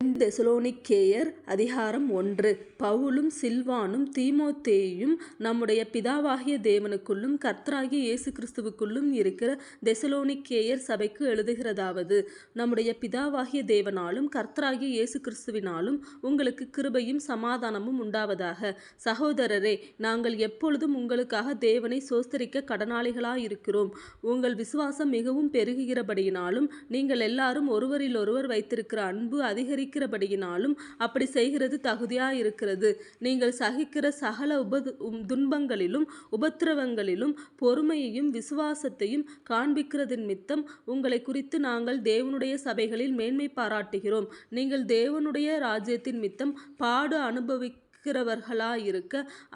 தெசலோனிக்கேயர் அதிகாரம் 1. பவுலும் சில்வானும் தீமோத்தேயும் நம்முடைய பிதாவாகிய தேவனுக்குள்ளும் கர்த்தராகிய இயேசு கிறிஸ்துவுக்குள்ளும் இருக்கிற தெசலோனிக்கேயர் சபைக்கு எழுதுகிறதாவது: நம்முடைய பிதாவாகிய தேவனாலும் கர்த்தராகிய இயேசு கிறிஸ்துவினாலும் உங்களுக்கு கிருபையும் சமாதானமும் உண்டாவதாக. சகோதரரே, நாங்கள் எப்பொழுதும் உங்களுக்காக தேவனை சோஸ்தரிக்க கடனாளிகளாயிருக்கிறோம். உங்கள் விசுவாசம் மிகவும் பெருகுகிறபடியினாலும் நீங்கள் எல்லாரும் ஒருவரிலொருவர் வைத்திருக்கிற அன்பு அதிகரிக்கிறபடியினாலும் அப்படி செய்கிறது தகுதியாயிருக்கிறது. நீங்கள் சகிக்கிற சகல துன்பங்களிலும் உபத்திரவங்களிலும் பொறுமையையும் விசுவாசத்தையும் காண்பிக்கிறதினிமித்தம் உங்களை குறித்து நாங்கள் தேவனுடைய சபைகளில் மேன்மை பாராட்டுகிறோம். நீங்கள் தேவனுடைய ராஜ்யத்தின் நிமித்தம் பாடு அனுபவிக்கிறவர்களாயிருக்க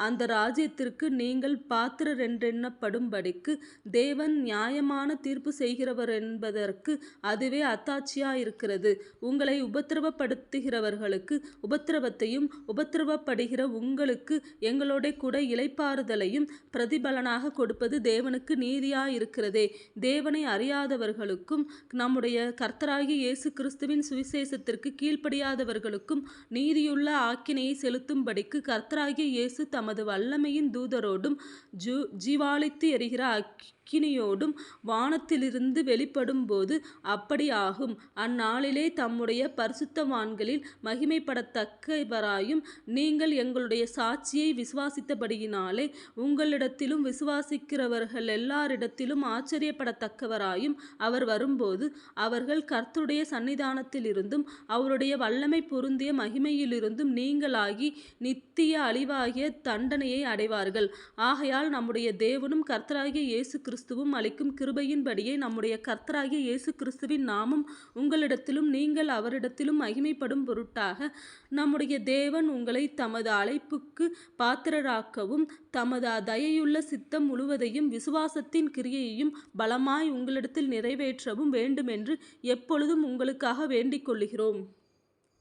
அந்த ராஜ்யத்திற்கு நீங்கள் பாத்திரரென்றெண்ணப்படும்படிக்கு தேவன் நியாயமான தீர்ப்பு செய்கிறவர் என்பதற்கு அதுவே அத்தாட்சியாயிருக்கிறது. உங்களை உபத்திரவப்படுத்துகிறவர்களுக்கு உபத்திரவத்தையும் உபத்திரவப்படுகிற உங்களுக்கு எங்களோட கூட இளைப்பாறுதலையும் பிரதிபலனாக கொடுப்பது தேவனுக்கு நீதியாயிருக்கிறதே. தேவனை அறியாதவர்களுக்கும் நம்முடைய கர்த்தராகிய இயேசு கிறிஸ்துவின் சுவிசேஷத்திற்கு கீழ்ப்படியாதவர்களுக்கும் நீதியுள்ள ஆக்கினையை செலுத்தும்படிக்கு கர்த்தராகிய இயேசு தமது வல்லமையின் தூதரோடும் ஜீவாளித்து எரிகிற அக்கினியோடும் வானத்திலிருந்து வெளிப்படும்போது அப்படி ஆகும். அந்நாளிலே தம்முடைய பரிசுத்தவான்களில் மகிமைப்படத்தக்கவராயும் நீங்கள் எங்களுடைய சாட்சியை விசுவாசித்தபடியினாலே உங்களிடத்திலும் விசுவாசிக்கிறவர்கள் எல்லாரிடத்திலும் ஆச்சரியப்படத்தக்கவராயும் அவர் வரும்போது அவர்கள் கர்த்தருடைய சந்நிதானத்திலிருந்தும் அவருடைய வல்லமை பொருந்திய மகிமையிலிருந்தும் நீங்களாகி நித்திய அழிவாகிய தண்டனையை அடைவார்கள். ஆகையால் நம்முடைய தேவனும் கர்த்தராகிய இயேசு கிறிஸ்துவும் அளிக்கும் கிருபையின்படியே நம்முடைய கர்த்தராகிய இயேசு கிறிஸ்துவின் நாமம் உங்களிடத்திலும் நீங்கள் அவரிடத்திலும் மகிமைப்படும் பொருட்டாக நம்முடைய தேவன் உங்களை தமது அழைப்புக்கு பாத்திரராக்கவும் தமது தயையுள்ள சித்தம் முழுவதையும் விசுவாசத்தின் கிரியையையும் பலமாய் உங்களிடத்தில் நிறைவேற்றவும் வேண்டுமென்று எப்பொழுதும் உங்களுக்காக வேண்டிக் கொள்ளுகிறோம்.